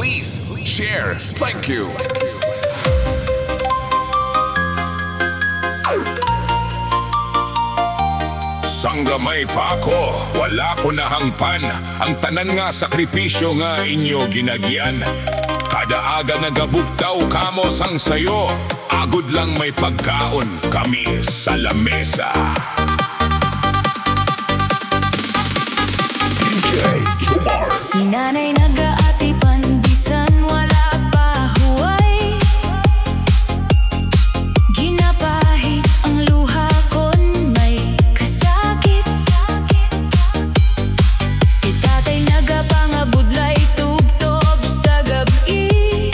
please share. Thank you. Sanggamay pa ako, wala ko nahangpan. Ang tanan nga sakripisyo nga inyo ginagian. Kada aga nagabugtaw kamo sang sayo. Agod lang may pagkaon kami sa lamesa. DJ Djjoemar. Si nanay nag-aatipan, bisan wala pa huway. Ginapahit ang luha kon may kasakit. Si tatay nagapangabudlay tubtob sa gabi.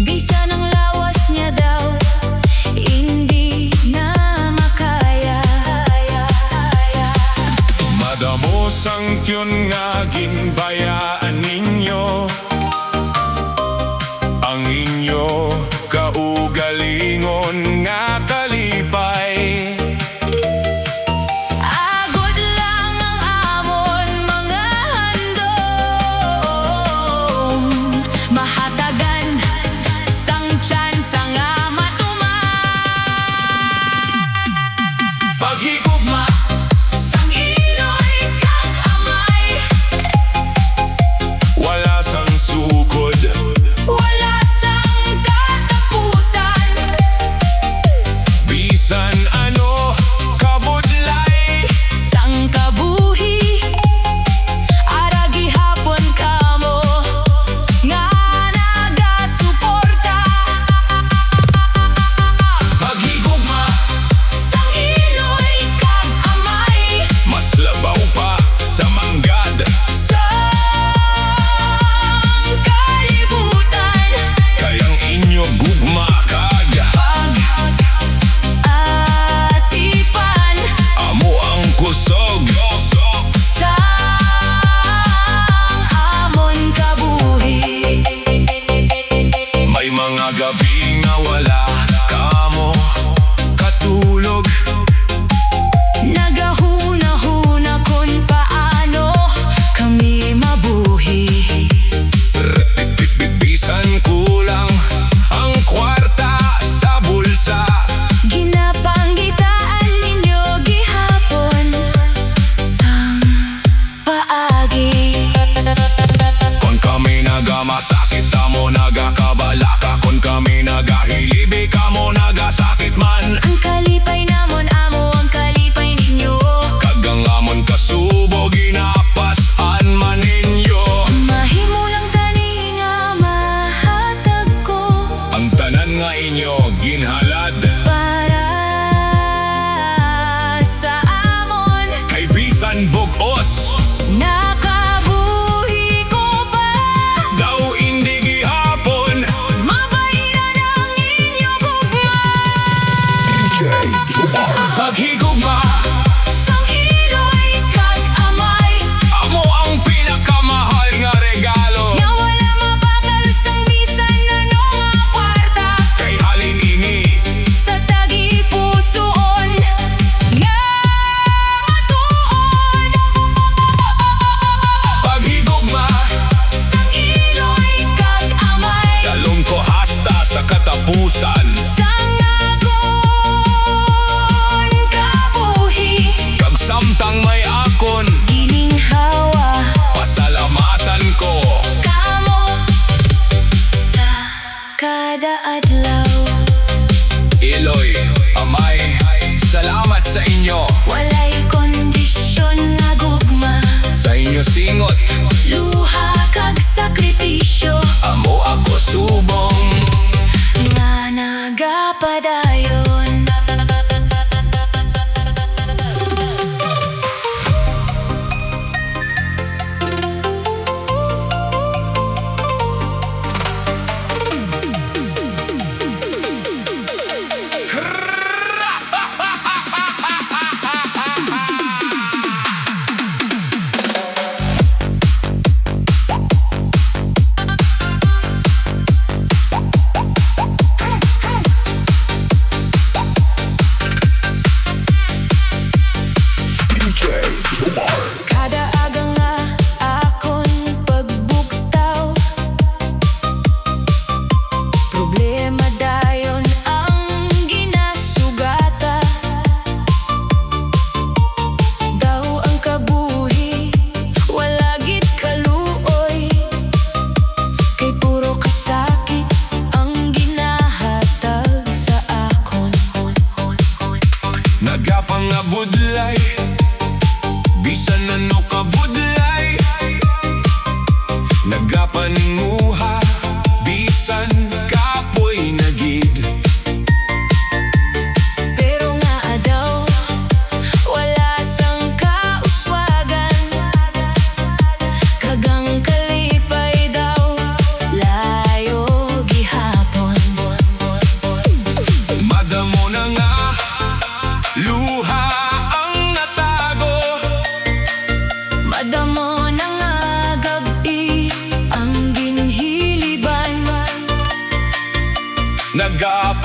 Bisan ang lawas niya daw, hindi na makaya. Madamos ang tiyun nga ginbayaan ninyo. Ang inyo kaugalingon nga kalipay. Agod lang ang amon mga handong. Mahatagan sang tsansa nga matuman. Paghigugma. Sang Iloy Kag Amay. Wala sang sukod. Wala sang katapusan. Bisan ano kabudlay. Sang kabuhi. Aragi hapon kamo nga nagasuporta. Paghigugma. Sang Iloy Kag Amay. Mas labaw pa sa manggad. Sang kalibutan. Kayang inyo gugma kag. Pag-atipan. Amo ang kusog. Sang amon kabuhi. May mga gabi nga wala kamo katulog. Nagahuna-huna kung paano kami mabuhi. Bisan kulang ang kwarta sa bulsa. Ginapanggitaan ninyo gihapon sang paagi. Kon kami nagamasakit kamo nagakabalaka. Kon kami nagahilibi kamo nagasakit man. Ang kalipay namon amo ang kalipay ninyo. Kagang amon kasubo ginapasan man ninyo. Mahimo lang tani nga mahatag ko Ang tanan nga inyo ginhalad. para sa amon. Kay bisan bugos Nakabuhi ko pa. daw hindi gihapon. Mabayan ang inyo gugma. Paghigugma. Sang Iloy Kag Amay. Amo ang pinakamahal nga regalo. Nga wala mapakal sang bisan ano nga kwarta. Kay halin ini Sa tagi-pusoon nga matuon. paghigugma. Sang Iloy Kag Amay. Dalong ko hasta sa katapusan. Sang akon kabuhi. Kag samtang may akon Gininghawa pasalamatan ko. kamo sa kada adlaw. Iloy, Amay, salamat sa inyo. Walay kondisyon nga gugma. Sa inyo singot Luha kag sakripisyo amo ako subong. nga nagapadayon.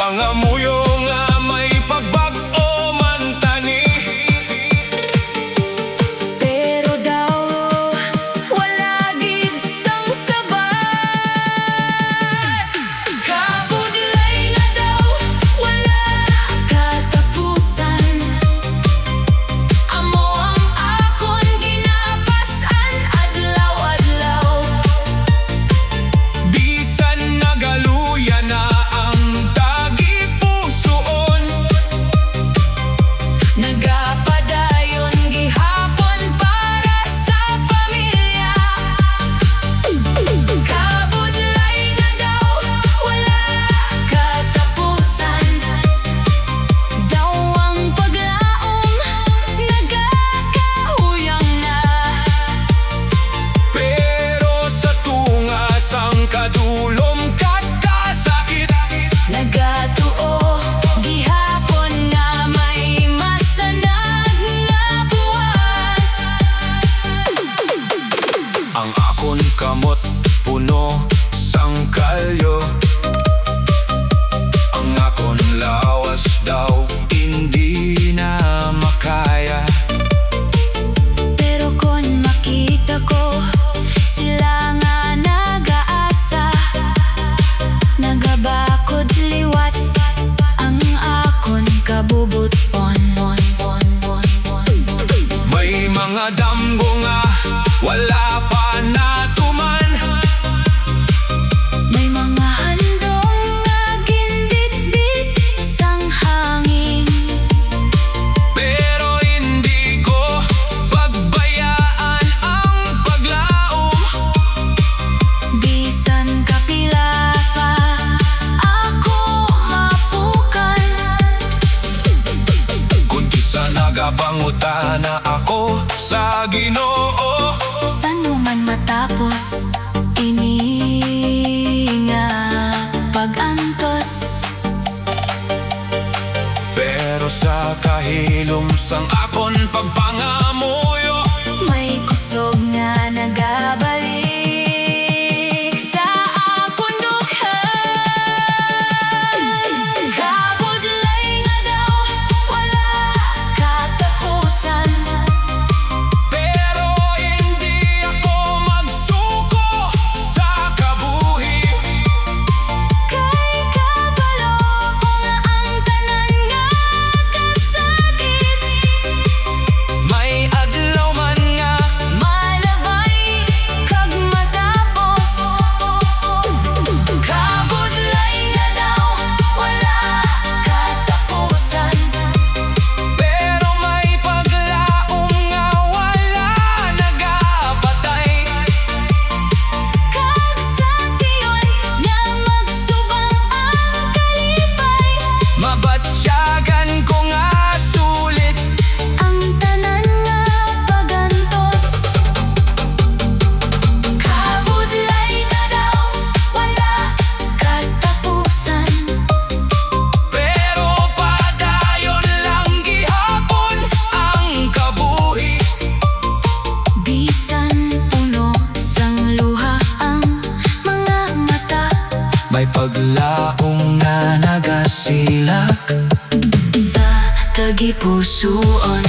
pangamuyo nga may pagbag-o man tani. Pero daw wala gid sang sabat. Kabudlay nga daw wala katapusan. Amo ang akon ginapasan adlaw-adlaw. Bisan nagaluya na ang tagipusoon, Nagapadayon gihapon para sa pamilya. Kabudlay nga daw wala katapusan. Daw ang paglaom nagakahuyang na. pero sa tungas ang kadulom kat kasakit. Nagatuo gihapon nga may masanag nga buwas. Ang akon kamot puno sang kalyo, ang akon lawas daw hindi na makaya. Pero kon makita ko sila nga nag-aasa, nagabakod liwat ang akon kabubuton. May mga damgo nga wala pa natuman, May mga handong nga ginditbit sang hangin. pero hindi ko pagbayaan ang paglaom. Bisan kapila pa ako mapukan. Kung kisa nagapangutana ako sa Ginoo, San mo man matapos ini nga pag-antos. pero sa kahilom sang akon pagpangamuyo, May kusog nga nagabalik sa akon dughan. Kabudlay nga daw wala katapusan. pero hindi ako magsuko sa kabuhi. Kay kabalo ko nga ang tanan nga kasakit. May adlaw man nga Malabay kag matapos. Kabudlay nga daw wala katapusan. pero may paglaom nga wala nagapatay. Kag sa tiyon nga magsubang ang kalipay. Mabatsyagan ko nga sulit, Ang tanan nga pagantos. Kabudlay nga daw wala katapusan. pero padayon lang gihapon ang kabuhi. Bisan puno sang luha ang mga mata. May paglaom na nagasilak, Sa tagipusoon.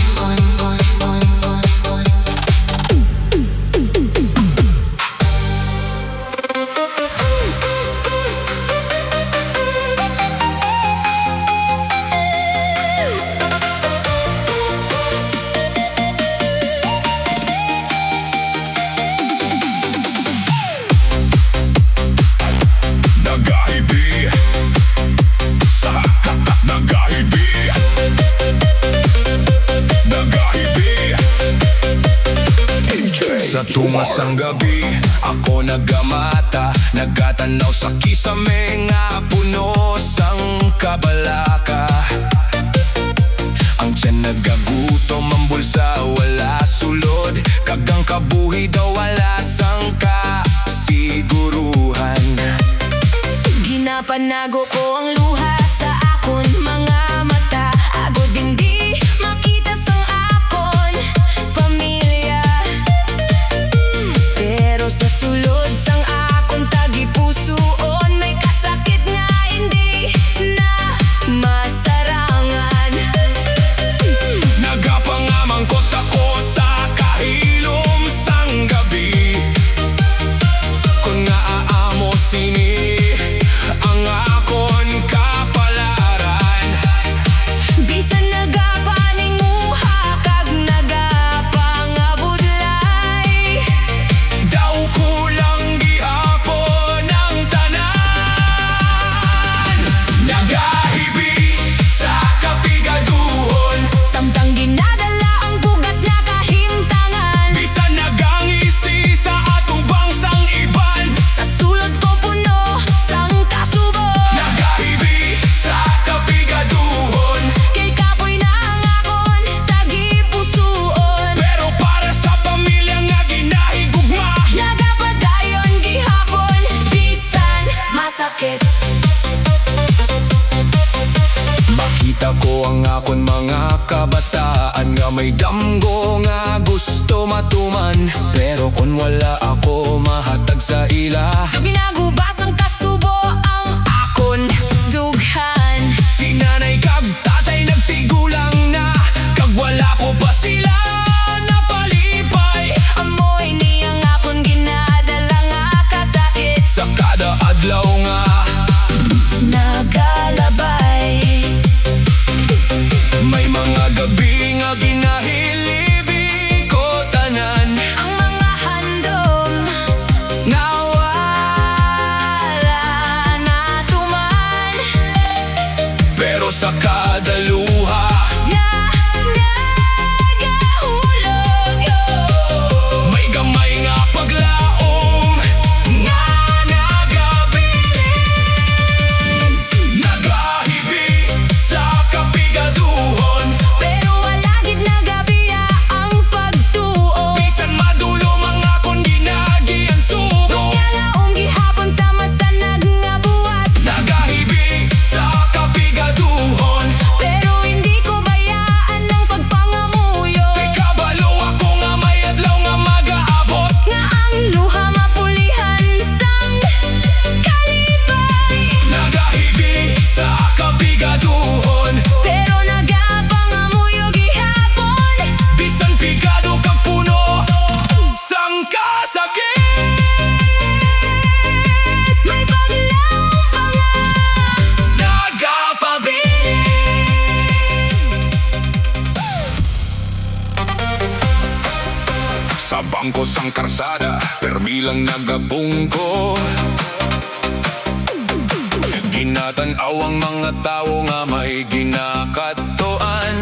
nagahibi sa nagahibi, nagahibi. Sa tungas ang gabi, ako nagamata, nagatanaw sa kisame nga puno sang kabalaka. Ang tiyan nagagutom, ang bulsa wala sulod, kagang kabuhi daw wala sang kasiguruhan. Ginapanago ko ang luha sa akon mga mata. Agod hindi makita sang akon pamilya. Pero sa sulod sang akon tagipusoon, may kasakit nga hindi na akon mga kabataan nga may damgo nga gusto matuman. Pero kung wala ako mahatag sa ila, Ginagubas ang kasubo ang akon dughan. si nanay kag tatay nagtigulang na, kag wala ko pa sila napalipay. Amoy niyang akon ginadala nga kasakit Sa kada adlaw nga nagalabay. may mga gabi nga ginahilibi ko tanan. Ang mga handom nawala na tuman. Pero sa kada luha Nagahulog may gamay nga paglaom nga nagabilin. Nagahibi sa kapigaduhon, pero wala gid nagabiya ang pagtuo. bisan madulo mga kon ginagi ang sugo. Yalaong gihapon sama sa nagnabuhat. Nagahibi sa kapigaduhon, Pero hindi ko bayaan ang pagpangamuyo. kay kabalo ako nga may adlaw nga magaabot. Nga ang luha mapulihan sang kalipay. Nagahibi sa kapigaduhon, Pero nagapangamuyo gihapon. bisan pigado kag puno sang kasakit. May paglaw pa nga Nagapabili Sa bangko sang karsada, permilang nagabungko. Ginatanaw ang mga tao nga may ginakatuan.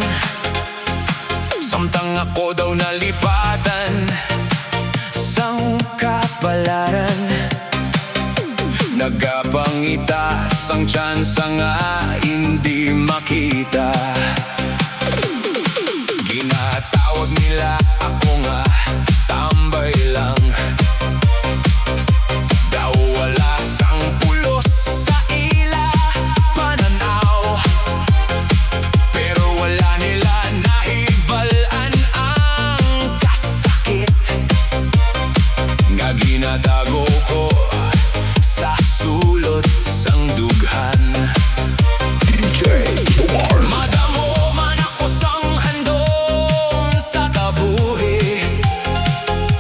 Samtang ako daw nalipatan sang kapalaran. nagapangita sang tsansa nga hindi makita. Ginatawag nila ako nga tambay lang. Daw wala sang pulos sa ila pananaw, pero wala nila nahibalaan ang kasakit nga ginatago ko sa sulot sang dughan. Madamo man ako sang handom sa kabuhi,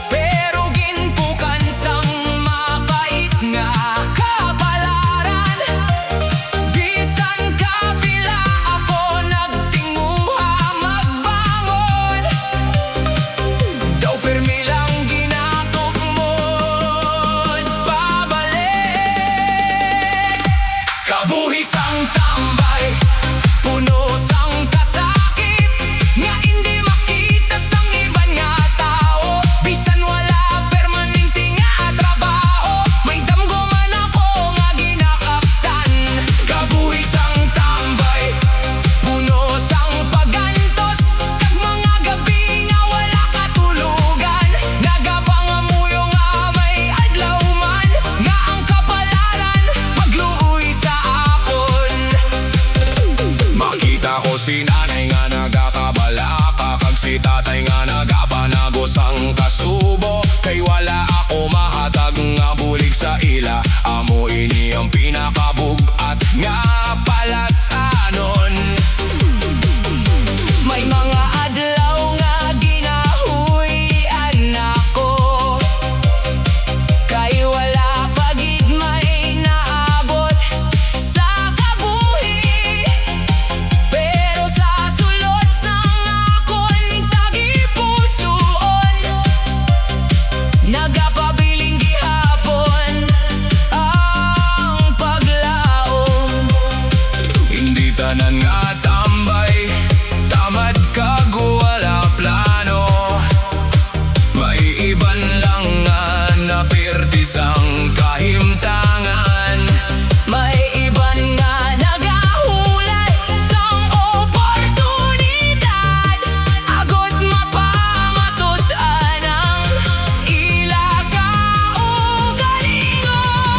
pero ginpukan sang mapait nga kapalaran. Bisan kapila ako nagtinguha magbangon, daw permi lang ginatugmon pabalik. Kabuhi sang tambay, puno sang kasakit nga hindi makita sang iban nga tao. Bisan wala permanente nga trabaho, may damgo man ako nga ginakaptan. Kabuhi sang tambay, puno sang pagantos, kag mga gabi nga wala katulugan. Nagapangamuyo nga may adlaw man, nga ang kapalaran pagluoy sa akon. Makita ko si nanay nga nagakabalaka, kag si tatay nga nagapanago sang kasubo. Kay wala ako mahatag nga bulig sa ila, amo ini ang pinakabugat nga palasanon. May mga adlaw nga ginahuyan ako, kay wala pagid may naabot sa kabuhi. Pero sa sulot sang akon tagipusoon, nagapabiling gihapon ang paglaom. Hindi tanan nga tambay, tamad kag wala plano. May iban lang nga napirdi sang kahimtangan. May iban nga nagahulay sang oportunidad, agod mapamatud-an ang ila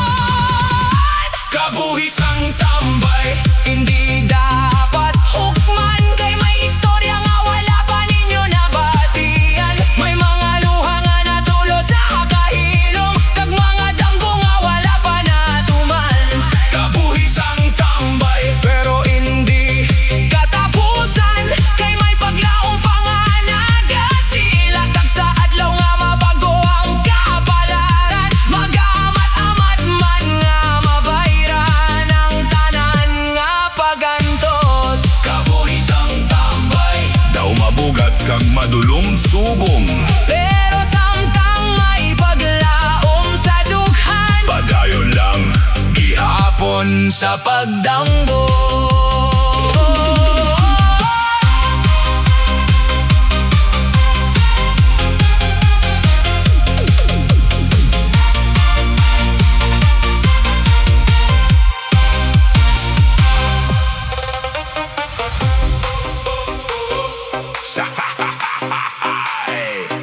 kaugalingon. Kabuhi sang tambay, Hindi dapat hukman kay sa pagdamgo.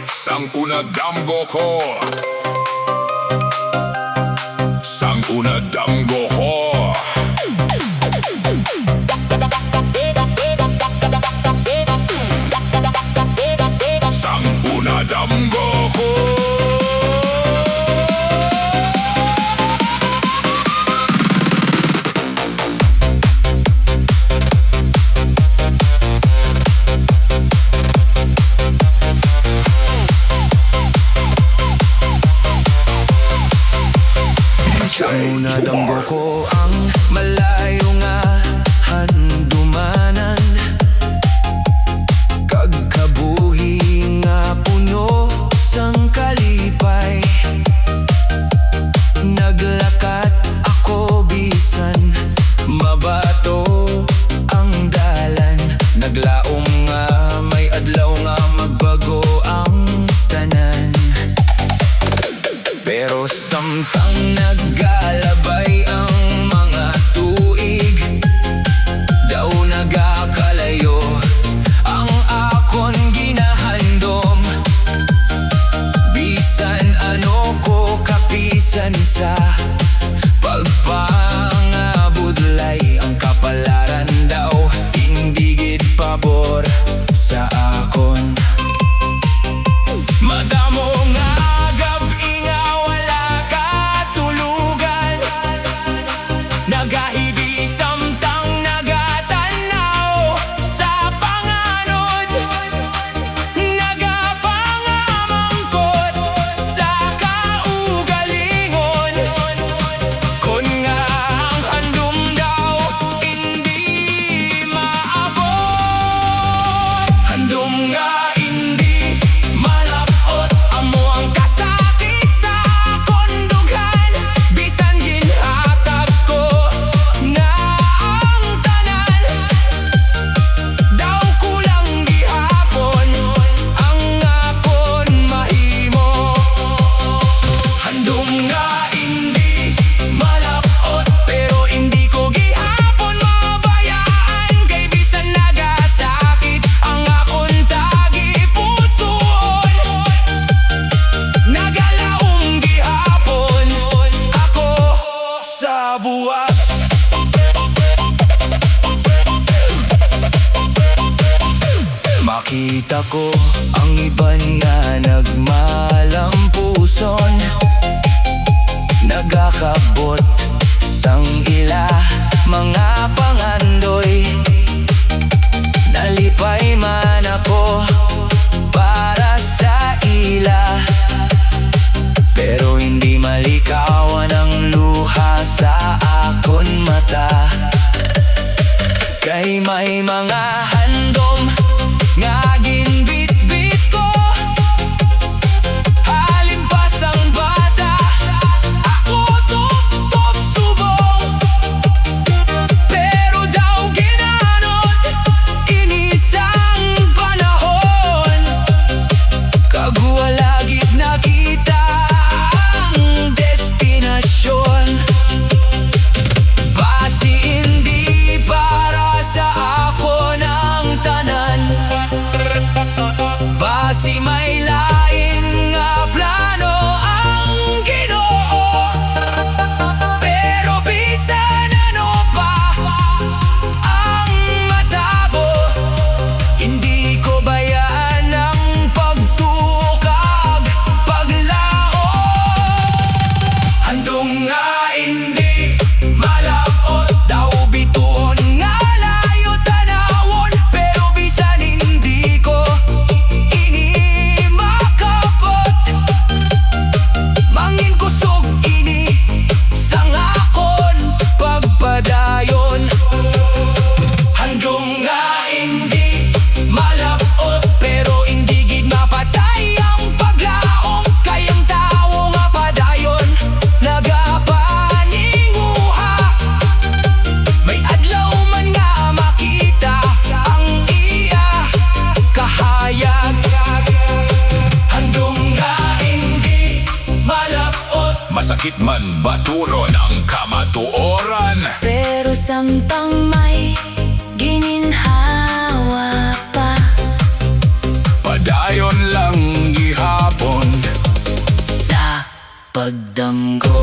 Sang una damgo ko, sang una damgo ko. Sang una damgo ko. Sang una damgo ko ang malayo nga handumanan, kagkabuhi nga puno sang kalipay. Naglakat ako bisan mabato ang dalan, naglaom nga may adlaw nga magbago ang tanan. Pero samtang naggalabay ang mga tuig, daw nagakalayo ang akon ginahandom. Bisan ano ko kapisan sa pagpangabudlay, ang kapalaran daw hindi gid pabor sa akon. Madamo nga gabi nga wala katulugan, nagahidi samtang nagatanaw sa panganod, nagapangamangkot sa kaugalingon. Kun nga ang handom daw hindi maabot, handom nga hindi malapot, amo ang kasakit sa kondughan. Bisan ginhatag ko nga ang tanan, daw kulang gihapon ang akon mahimo. Handom nga hindi malapot, pero hindi ko gihapon mabayaan. Kay bisan nagasakit ang akon tagipusoon, nagalaom gihapon ako sa buwak. Makita ko ang iban nga nagmalampuson, nagakabot sang ila mga pangandoy. Nalipay man ako para sa ila, pero hindi malikawan ang luha sa akon mata. Kay may mga handom nga ginbit-bit ko, halin pa sang bata ako top subong. Pero daw ginanot inisang panahon, kagwala gid nakita ang destinasyon. Basi hindi para sa ako na Masakit man baturon ang kamatuoran. Pero samtang may gininhawa pa, Padayon lang gihapon sa pagdamgo.